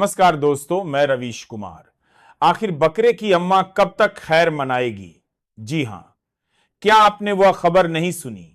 नमस्कार दोस्तों, मैं रवीश कुमार। आखिर बकरे की अम्मा कब तक खैर मनाएगी? जी हां, क्या आपने वह खबर नहीं सुनी?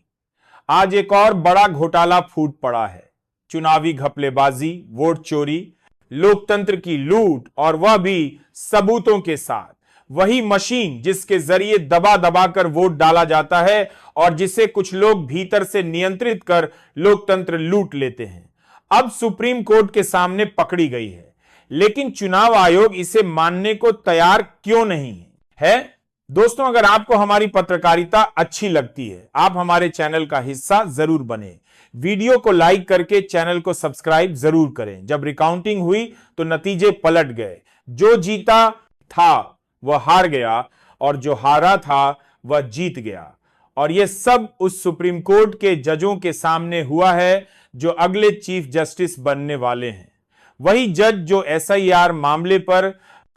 आज एक और बड़ा घोटाला फूट पड़ा है। चुनावी घपलेबाजी, वोट चोरी, लोकतंत्र की लूट, और वह भी सबूतों के साथ। वही मशीन जिसके जरिए दबा दबा कर वोट डाला जाता है और जिसे कुछ लोग भीतर से नियंत्रित कर लोकतंत्र लूट लेते हैं, अब सुप्रीम कोर्ट के सामने पकड़ी गई है। लेकिन चुनाव आयोग इसे मानने को तैयार क्यों नहीं है? दोस्तों, अगर आपको हमारी पत्रकारिता अच्छी लगती है, आप हमारे चैनल का हिस्सा जरूर बने। वीडियो को लाइक करके चैनल को सब्सक्राइब जरूर करें। जब रिकाउंटिंग हुई तो नतीजे पलट गए। जो जीता था वह हार गया और जो हारा था वह जीत गया। और यह सब उस सुप्रीम कोर्ट के जजों के सामने हुआ है जो अगले चीफ जस्टिस बनने वाले हैं। वही जज जो एसआईआर मामले पर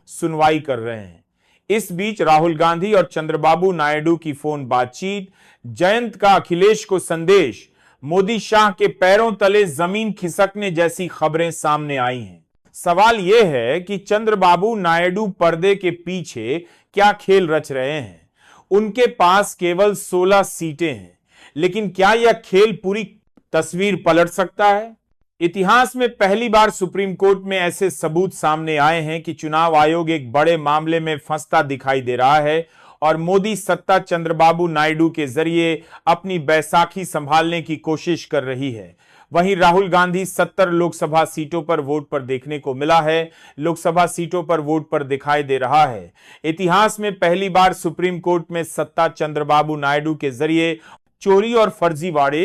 सुनवाई कर रहे हैं। इस बीच राहुल गांधी और चंद्रबाबू नायडू की फोन बातचीत, जयंत का अखिलेश को संदेश, मोदी शाह के पैरों तले जमीन खिसकने जैसी खबरें सामने आई हैं। सवाल यह है कि चंद्रबाबू नायडू पर्दे के पीछे क्या खेल रच रहे हैं? उनके पास केवल 16 सीटें हैं, लेकिन क्या यह खेल पूरी तस्वीर पलट सकता है? इतिहास में पहली बार सुप्रीम कोर्ट में ऐसे सबूत सामने आए हैं कि चुनाव आयोग एक बड़े मामले में फंसता दिखाई दे रहा है और मोदी सत्ता चंद्रबाबू नायडू के जरिए अपनी बैसाखी संभालने की कोशिश कर रही है। वहीं राहुल गांधी 70 लोकसभा सीटों पर वोट पर देखने को मिला है, लोकसभा सीटों पर वोट पर दिखाई दे रहा है। इतिहास में पहली बार सुप्रीम कोर्ट में सत्ता चंद्रबाबू नायडू के जरिए चोरी और फर्जीवाड़े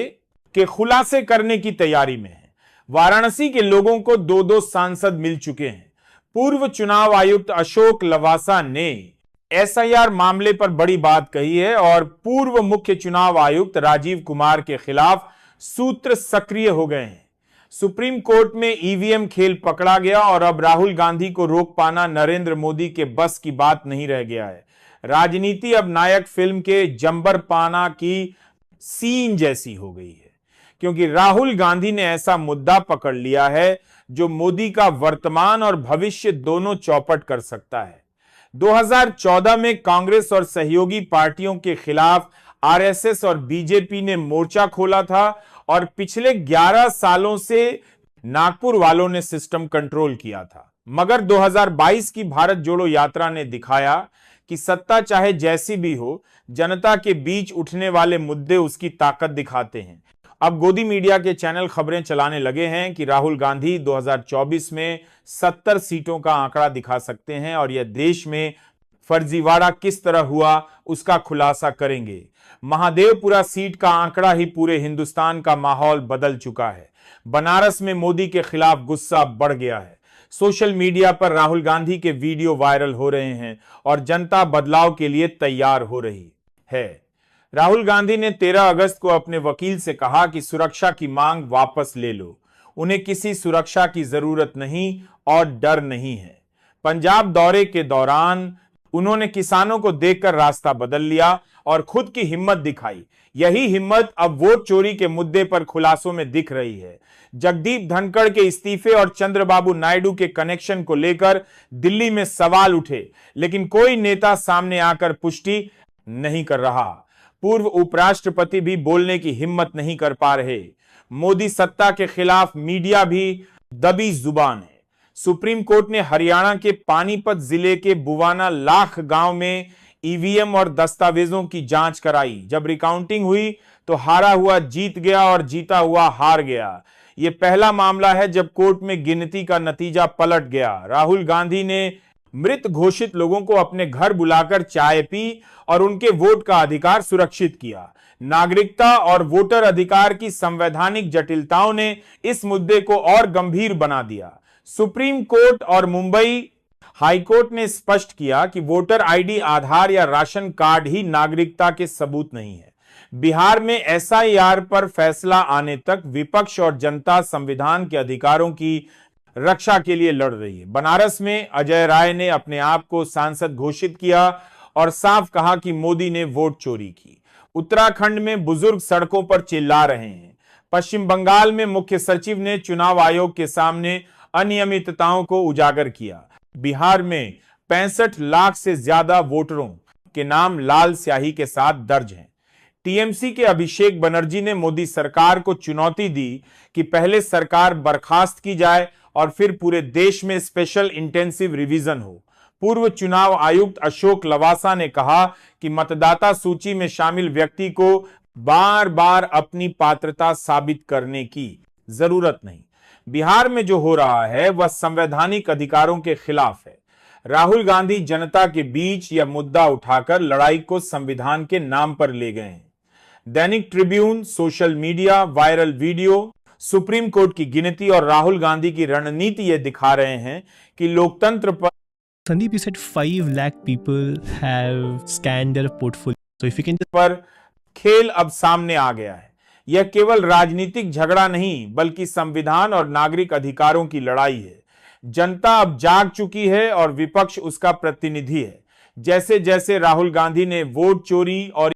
के खुलासे करने की तैयारी में है। वाराणसी के लोगों को दो सांसद मिल चुके हैं। पूर्व चुनाव आयुक्त अशोक लवासा ने एसआईआर मामले पर बड़ी बात कही है और पूर्व मुख्य चुनाव आयुक्त राजीव कुमार के खिलाफ सूत्र सक्रिय हो गए हैं। सुप्रीम कोर्ट में ईवीएम खेल पकड़ा गया और अब राहुल गांधी को रोक पाना नरेंद्र मोदी के बस की बात नहीं रह गया है। राजनीति अब नायक फिल्म के जंबर पाना की सीन जैसी हो गई है, क्योंकि राहुल गांधी ने ऐसा मुद्दा पकड़ लिया है जो मोदी का वर्तमान और भविष्य दोनों चौपट कर सकता है। 2014 में कांग्रेस और सहयोगी पार्टियों के खिलाफ आरएसएस और बीजेपी ने मोर्चा खोला था और पिछले 11 सालों से नागपुर वालों ने सिस्टम कंट्रोल किया था। मगर 2022 की भारत जोड़ो यात्रा ने दिखाया कि सत्ता चाहे जैसी भी हो, जनता के बीच उठने वाले मुद्दे उसकी ताकत दिखाते हैं। अब गोदी मीडिया के चैनल खबरें चलाने लगे हैं कि राहुल गांधी 2024 में 70 सीटों का आंकड़ा दिखा सकते हैं और यह देश में फर्जीवाड़ा किस तरह हुआ उसका खुलासा करेंगे। महादेवपुरा सीट का आंकड़ा ही पूरे हिंदुस्तान का माहौल बदल चुका है। बनारस में मोदी के खिलाफ गुस्सा बढ़ गया है। सोशल मीडिया पर राहुल गांधी के वीडियो वायरल हो रहे हैं और जनता बदलाव के लिए तैयार हो रही है। राहुल गांधी ने 13 अगस्त को अपने वकील से कहा कि सुरक्षा की मांग वापस ले लो। उन्हें किसी सुरक्षा की जरूरत नहीं और डर नहीं है। पंजाब दौरे के दौरान उन्होंने किसानों को देखकर रास्ता बदल लिया और खुद की हिम्मत दिखाई। यही हिम्मत अब वोट चोरी के मुद्दे पर खुलासों में दिख रही है। जगदीप धनखड़ के इस्तीफे और चंद्रबाबू नायडू के कनेक्शन को लेकर दिल्ली में सवाल उठे, लेकिन कोई नेता सामने आकर पुष्टि नहीं कर रहा। पूर्व उपराष्ट्रपति भी बोलने की हिम्मत नहीं कर पा रहे। मोदी सत्ता के खिलाफ मीडिया भी दबी जुबान है। सुप्रीम कोर्ट ने हरियाणा के पानीपत जिले के बुवाना लाख गांव में ईवीएम और दस्तावेजों की जांच कराई। जब रिकाउंटिंग हुई तो हारा हुआ जीत गया और जीता हुआ हार गया। यह पहला मामला है जब कोर्ट में गिनती का नतीजा पलट गया। राहुल गांधी ने मृत घोषित लोगों को अपने घर बुलाकर चाय पी और उनके वोट का अधिकार सुरक्षित किया। नागरिकता और वोटर अधिकार की संवैधानिक जटिलताओं ने इस मुद्दे को और गंभीर बना दिया। सुप्रीम कोर्ट और मुंबई हाईकोर्ट ने स्पष्ट किया कि वोटर आईडी, आधार या राशन कार्ड ही नागरिकता के सबूत नहीं है। बिहार में एसआईआर पर फैसला आने तक विपक्ष और जनता संविधान के अधिकारों की रक्षा के लिए लड़ रही है। बनारस में अजय राय ने अपने आप को सांसद घोषित किया और साफ कहा कि मोदी ने वोट चोरी की। उत्तराखंड में बुजुर्ग सड़कों पर चिल्ला रहे हैं। पश्चिम बंगाल में मुख्य सचिव ने चुनाव आयोग के सामने अनियमितताओं को उजागर किया। बिहार में 65 लाख से ज्यादा वोटरों के नाम लाल स्याही के साथ दर्ज हैं। टीएमसी के अभिषेक बनर्जी ने मोदी सरकार को चुनौती दी कि पहले सरकार बर्खास्त की जाए और फिर पूरे देश में स्पेशल इंटेंसिव रिवीजन हो। पूर्व चुनाव आयुक्त अशोक लवासा ने कहा कि मतदाता सूची में शामिल व्यक्ति को बार बार अपनी पात्रता साबित करने की जरूरत नहीं। बिहार में जो हो रहा है वह संवैधानिक अधिकारों के खिलाफ है। राहुल गांधी जनता के बीच यह मुद्दा उठाकर लड़ाई को संविधान के नाम पर ले गए हैं। दैनिक Tribune, social media, viral video, supreme court की गिनती और राहुल गांधी की रणनीति ये दिखा रहे हैं कि लोकतंत्र पर Sandeep, you said 5 lakh people have scanned their portfolio. So if you can just... पर खेल अब सामने आ गया है। यह केवल राजनीतिक झगड़ा नहीं बल्कि संविधान और नागरिक अधिकारों की लड़ाई है। जनता अब जाग चुकी है और विपक्ष उसका प्रतिनिधि है। जैसे जैसे राहुल गांधी ने वोट चोरी और